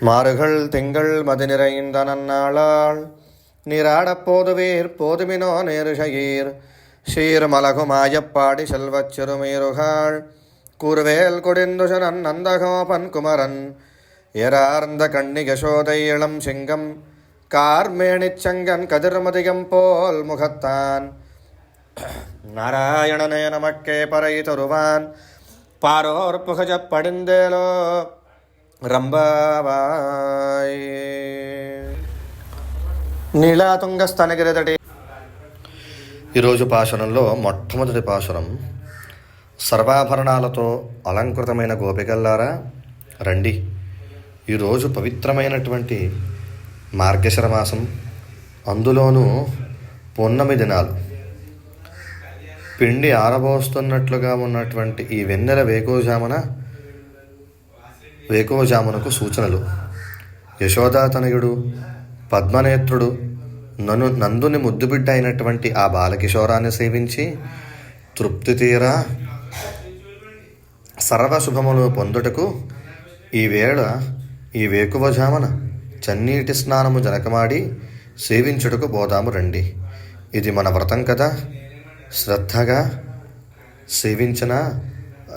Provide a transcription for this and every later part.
மாறுகள் திங்கள் மதி நிறைந்த நன்னாளாள் நீராடப் போதுவீர் போதுமினோ நேருஷயீர் ஷீர்மலகுமாயப்பாடி செல்வச் சிறுமீருகாள் கூறுவேல் கொடிந்துஷனன் நந்தகோபன் குமரன் ஏறார்ந்த கண்ணி யசோதை இளம் சிங்கம் கார்மேணிச்சங்கன் கதிர்மதியம் போல் முகத்தான் நாராயணனே நமக்கே பறை தருவான் பாரோர் புகஜப் படிந்தேலோ రంభావాయ్ నీలాతుంగస్తనగిరిదటి. ఈరోజు పాశురంలో మొట్టమొదటి పాశురం. సర్వాభరణాలతో అలంకృతమైన గోపికల్లారా రండి. ఈరోజు పవిత్రమైనటువంటి మార్గశిర మాసం, అందులోనూ పున్నమి దినాలు. పిండి ఆరబోస్తున్నట్లుగా ఉన్నటువంటి ఈ వెన్నెల వేకువజామునకు సూచనలు. యశోదాతనయుడు పద్మనేత్రుడు నందుని ముద్దుబిడ్డ అయినటువంటి ఆ బాలకిశోరాన్ని సేవించి తృప్తి తీరా సర్వశుభములు పొందుటకు ఈ వేకువజామున చన్నీటి స్నానము జనకమాడి సేవించుటకు పోదాము రండి. ఇది మన వ్రతం కదా. శ్రద్ధగా సేవించిన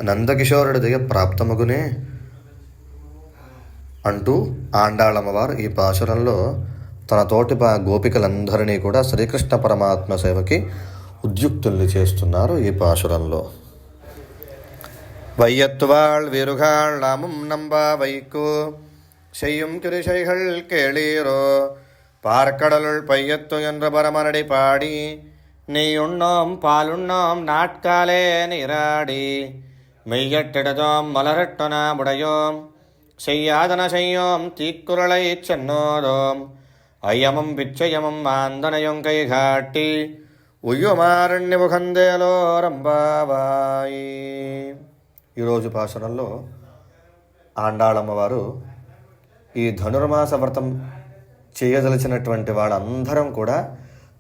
నందకిశోరుడి దయ ప్రాప్తమగునే అంటూ ఆండాళమ్మవారు ఈ పాశురంలో తన తోటి గోపికలందరినీ కూడా శ్రీకృష్ణ పరమాత్మ సేవకి ఉద్యుక్తుల్ని చేస్తున్నారు. ఈ పాశురంలో வையத்துவாள் வீருகாள் நாமும் நம்பா வைக்கு செய்யும் கிருஷைகள் கேளீரோ பார்க்கடலுள் பையத்து என்ற பரமனடி பாடி நெய்யுண்ணோம் பாலுண்ணோம் நாட்காலே நீராடி மெய்யட்டிடதோம் மலரட்டொன முடையோம் செய்யாதன செய்யோம் தீக்குறளை சென்னோதோம் ஐயமும் பிச்சையமும் ஆந்தனையும் கை காட்டி ఉయ్యుమారణ్య ముఖందేలో రంభావాయి. ఈరోజు పాశురంలో ఆండాళమ్మవారు ఈ ధనుర్మాస వ్రతం చేయదలిచినటువంటి వాళ్ళందరం కూడా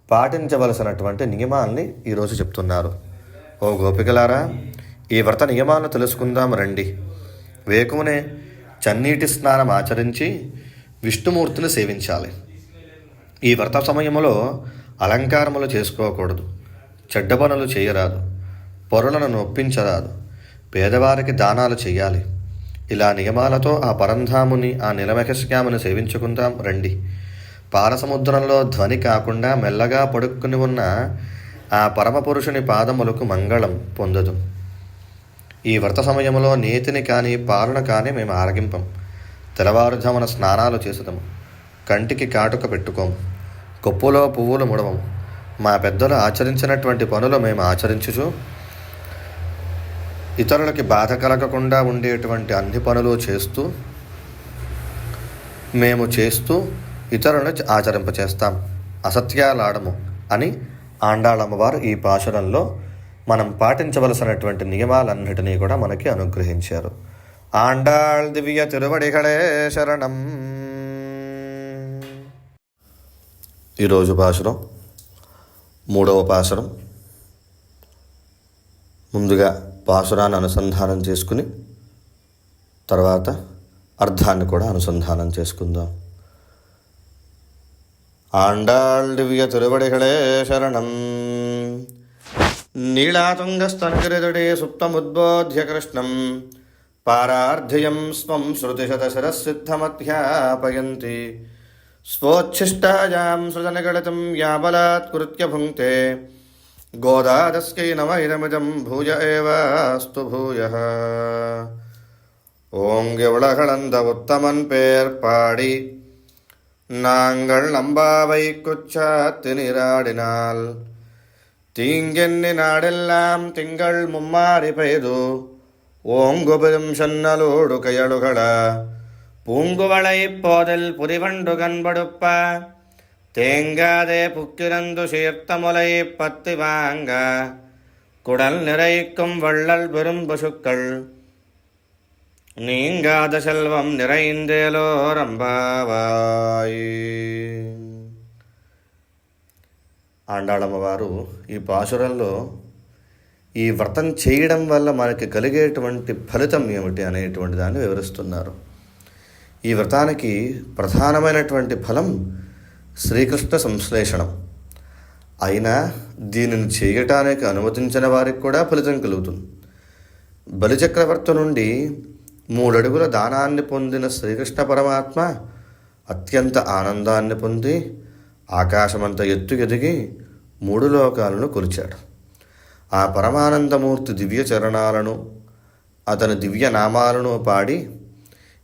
పాటించవలసినటువంటి నియమాల్ని ఈరోజు చెప్తున్నారు. ఓ గోపికలారా, ఈ వ్రత నియమాలను తెలుసుకుందాం రండి. వేకువనే చన్నీటి స్నానం ఆచరించి విష్ణుమూర్తిని సేవించాలి. ఈ వ్రత సమయంలో అలంకారములు చేసుకోకూడదు, చెడ్డ పనులు చేయరాదు, పొరులను నొప్పించరాదు, పేదవారికి దానాలు చేయాలి. ఇలా నియమాలతో ఆ పరంధాముని, ఆ నీలమేఘశ్యాముని సేవించుకుందాం రండి. పాలసముద్రంలో ధ్వని కాకుండా మెల్లగా పడుక్కుని ఉన్న ఆ పరమపురుషుని పాదములకు మంగళం పొందదు. ఈ వ్రత సమయంలో నేతిని కానీ పాలన కానీ మేము ఆరగింపం. తెల్లవారుజామున స్నానాలు చేసేదము. కంటికి కాటుక పెట్టుకోము. కొప్పులో పువ్వులు ముడవము. మా పెద్దలు ఆచరించినటువంటి పనులు మేము ఆచరించుచు ఇతరులకి బాధ కలగకుండా ఉండేటువంటి అన్ని పనులు చేస్తూ ఇతరులను ఆచరింపచేస్తాం, అసత్యాలాడము అని ఆండాళమ్మవారు ఈ పాశురంలో మనం పాటించవలసినటువంటి నియమాలన్నిటినీ కూడా మనకి అనుగ్రహించారు. ఆండాళ్ దివ్య తిరువడిగళే శరణం. ఈరోజు పాశురం 3వ పాశురం. ముందుగా పాశురాన్ని అనుసంధానం చేసుకుని తర్వాత అర్థాన్ని కూడా అనుసంధానం చేసుకుందాం. ఆండాళ్ దివ్య తిరువడిగళే శరణం. నీళాతుంగస్తనగిరిదడే సుప్తముద్బోధ్య కృష్ణం పారార్ధ్యం స్వం శృతిశతశిరసిద్ధమధ్యాపయంతి స్వోచ్ఛిష్టాయాం సృజనగళితం యాబలాత్కృత్య భుంక్తే గోదాదస్కై నమ ఇదమిదం భూయ ఏవాస్తు భూయః. ஓங்கி உலகளந்த உத்தமன் பேர் பாடி நாங்கள் நம்பாவை குச்சாத்து நீராடினால் தீங்கென்னி நாடெல்லாம் திங்கள் மும்மாறி பெய்து ஓங்குபெரும் சன்னலோடு கையழுகள பூங்குவளை போதில் புரிவண்டு கண்படுப்ப தேங்காதே புக்கிரந்து சீர்த்த முலை பத்தி வாங்க குடல் நிறைக்கும் வள்ளல் பெரும் பசுக்கள் நீங்காத செல்வம் நிறைந்தேலோ రంభావాయి. ఆండాళమ్మవారు ఈ పాశురంలో ఈ వ్రతం చేయడం వల్ల మనకి కలిగేటువంటి ఫలితం ఏమిటి అనేటువంటి దాన్ని వివరిస్తున్నారు. ఈ వ్రతానికి ప్రధానమైనటువంటి ఫలం శ్రీకృష్ణ సంశ్లేషణం. అయినా దీనిని చేయటానికి అనుమతించిన వారికి కూడా ఫలితం కలుగుతుంది. బలిచక్రవర్తి నుండి 3 అడుగుల దానాన్ని పొందిన శ్రీకృష్ణ పరమాత్మ అత్యంత ఆనందాన్ని పొంది ఆకాశమంత ఎత్తు ఎదిగి 3 లోకాలను కొలిచాడు. ఆ పరమానందమూర్తి దివ్య చరణాలను, అతని దివ్య నామాలను పాడి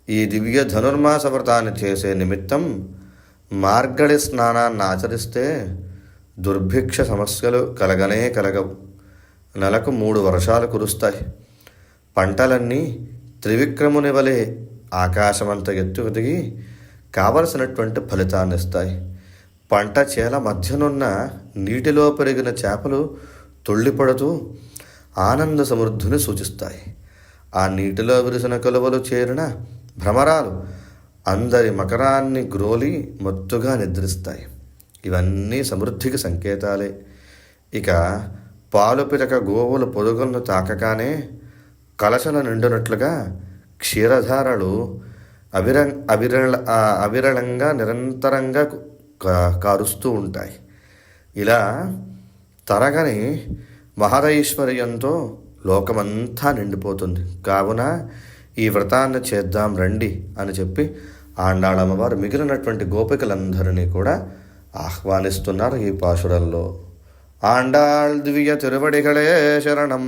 ఈ దివ్య ధనుర్మాస వ్రతాన్ని చేసే నిమిత్తం మార్గళి స్నానాన్ని ఆచరిస్తే దుర్భిక్ష సమస్యలు కలగవు. నెలకు 3 వర్షాలు కురుస్తాయి. పంటలన్నీ త్రివిక్రముని వలె ఆకాశమంత ఎత్తు ఎదిగి కావలసినటువంటి ఫలితాన్ని ఇస్తాయి. పంట చేల మధ్యనున్న నీటిలో పెరిగిన చేపలు తుళ్ళిపడుతూ ఆనంద సమృద్ధిని సూచిస్తాయి. ఆ నీటిలో విరిసిన కలువలు చేరిన భ్రమరాలు అందరి మకరాన్ని గ్రోలి మత్తుగా నిద్రిస్తాయి. ఇవన్నీ సమృద్ధికి సంకేతాలే. ఇక పాలు పిరక గోవుల పొదుగులను తాకగానే కలశల నిండునట్లుగా క్షీరధారలు అవిరళంగా నిరంతరంగా కారుస్తూ ఉంటాయి. ఇలా తరగని మహదైశ్వర్యంతో లోకమంతా నిండిపోతుంది. కావున ఈ వ్రతాన్ని చేద్దాం రండి అని చెప్పి ఆండాళమ్మవారు మిగిలినటువంటి గోపికలందరినీ కూడా ఆహ్వానిస్తున్నారు ఈ పాశురంలో. ఆండాళ్ దివ్య తిరువడిகளே శరణం.